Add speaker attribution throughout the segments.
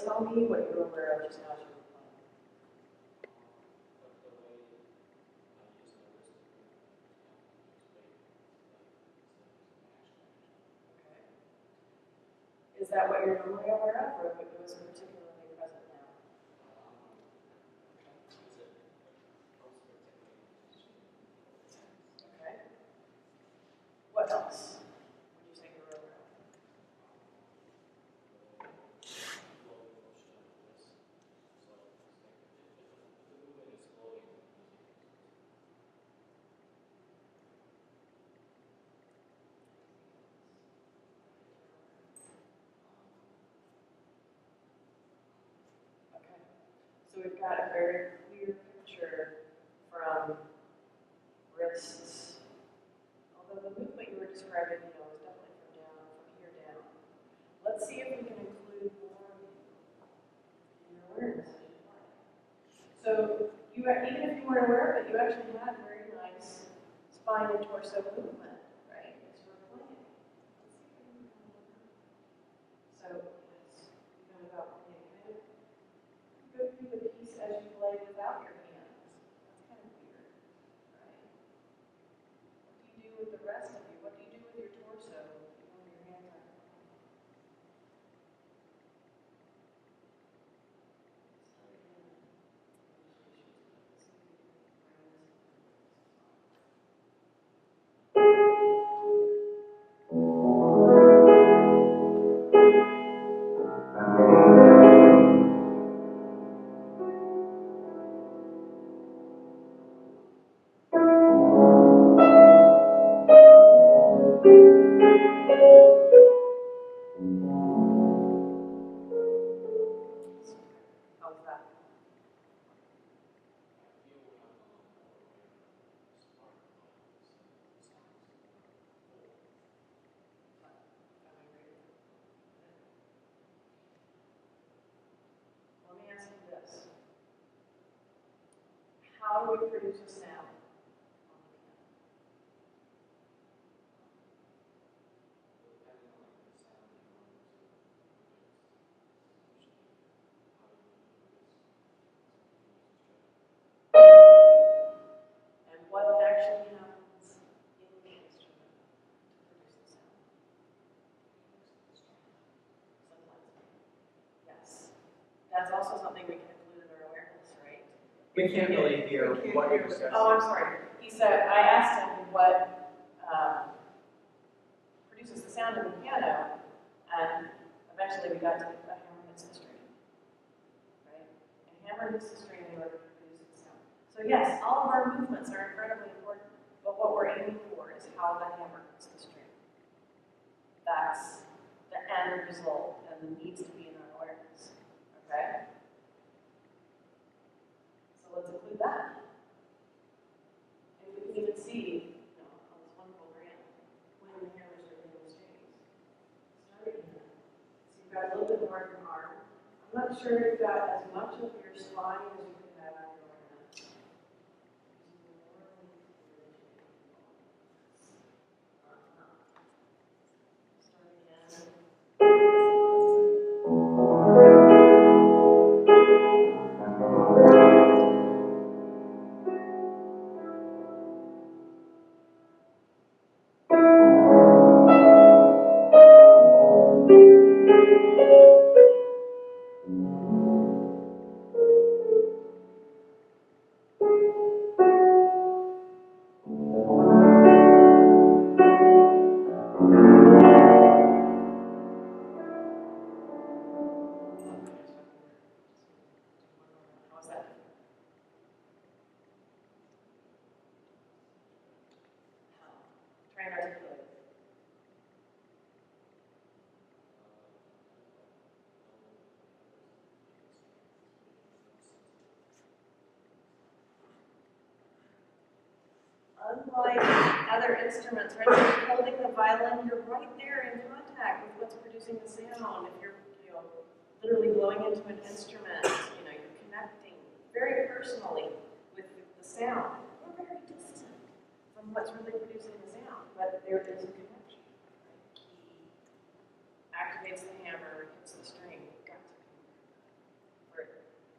Speaker 1: Tell me what you were aware of just now as you were playing. Okay. Is that what you're normally aware of, or what was particularly present now? Okay. What else would you say you were aware of? So we've got a very clear picture from wrists, although the movement you were describing, is definitely from here down. Let's see if we can include more in your awareness. So even if you weren't aware of it, you actually had very nice spine and torso movement, right? As we're playing. So yes, you know about playing. Go through the piece as you play without your hands. That's kind of weird, right? What do you do with the rest of you? What do you do with your torso if you have your hands on? How do we produce a sound? And what actually happens in the instrument to produce the sound? Yes. That's also something we can include in our awareness, right?
Speaker 2: We can't really hear what you're discussing.
Speaker 1: Oh, I'm sorry. He said, I asked him what produces the sound in the piano, and eventually we got to a hammer hits the string, right? And hammer hits the string in order to produce the sound. So yes, all of our movements are incredibly important, but what we're aiming for is how the hammer hits the string. That's the end result, and it needs to be in our awareness, okay? So let's include that. And we can even see, on this wonderful grant, when the hammers are hitting the strings. Starting here. So you've got a little bit more of your arm. I'm not sure you've got as much of your spine as you could have on your awareness. unlike other instruments, right? If you're holding the violin, you're right there in contact with what's producing the sound. If you're, literally blowing into an instrument, you're connecting very personally with the sound. We're very distant from what's really producing the sound, but there is a connection. Right? Key activates the hammer, hits the string. You've got to connect for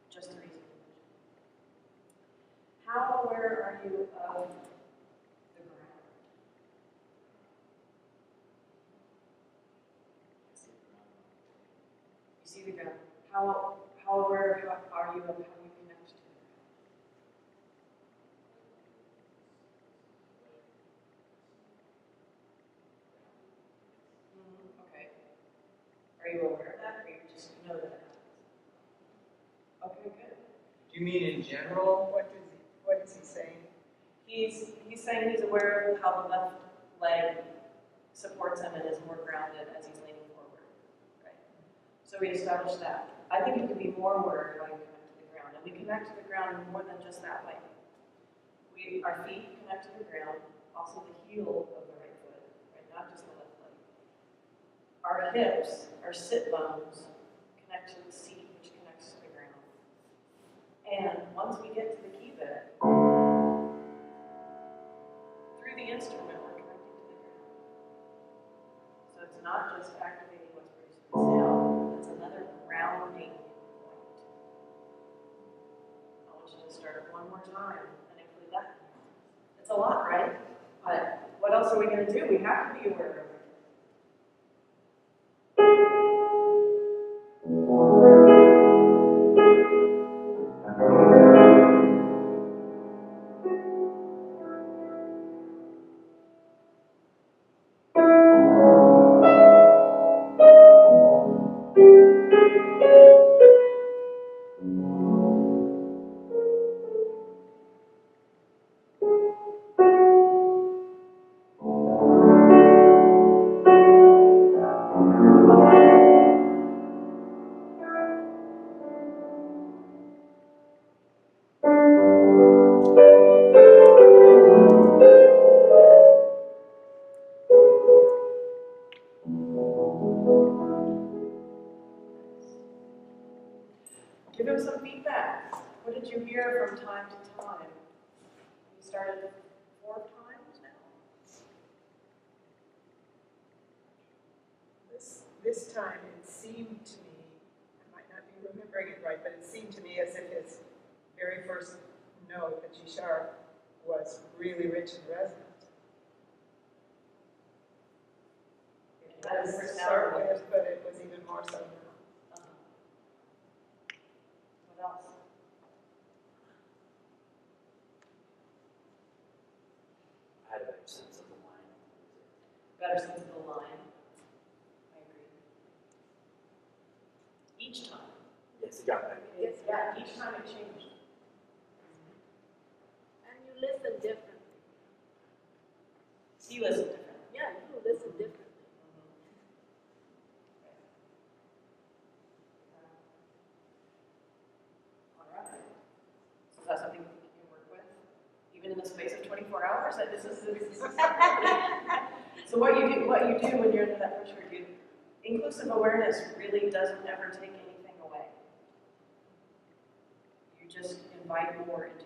Speaker 1: just the reason you mentioned. How aware are you of the ground? You see the ground. How aware are you of how you connect to it? Okay. Are you aware of that, or you just know that it happens? Okay, good.
Speaker 2: Do you mean in general?
Speaker 3: What is he saying?
Speaker 1: He's saying he's aware of how the left leg supports him and is more grounded as he's leaning forward. Right. So we established that. I think you can be more aware of how you connect to the ground. And we connect to the ground more than just that way. Our feet connect to the ground, also the heel of the right foot, right? Not just the left leg. Our hips, our sit bones, connect to the seat, which connects to the ground. And once we get to the key bed, through the instrument, we're connecting to the ground. So it's not just activating what's producing the sound, it's another grounding point. I want you to start it one more time and include that. It's a lot, right? But what else are we going to do? We have to be aware of it. Give him some feedback. What did you hear from time to time? You started 4 times now?
Speaker 3: This time it seemed to me, I might not be remembering it right, but it seemed to me as if his very first note, the G sharp, was really rich and resonant.
Speaker 1: That is
Speaker 3: But it was even more so now.
Speaker 1: What else?
Speaker 4: I had a better sense of the line.
Speaker 1: Better sense of the line. I agree. Each time.
Speaker 4: Yes, it got better.
Speaker 1: Yeah, each time it changed.
Speaker 5: And you listen differently.
Speaker 1: You listen differently.
Speaker 5: Yeah, you listen differently.
Speaker 1: All right. So is that something you can work with? Even in the space of 24 hours? This is So what you do when you're under that pressure, inclusive awareness really doesn't ever take anything away. You just invite more into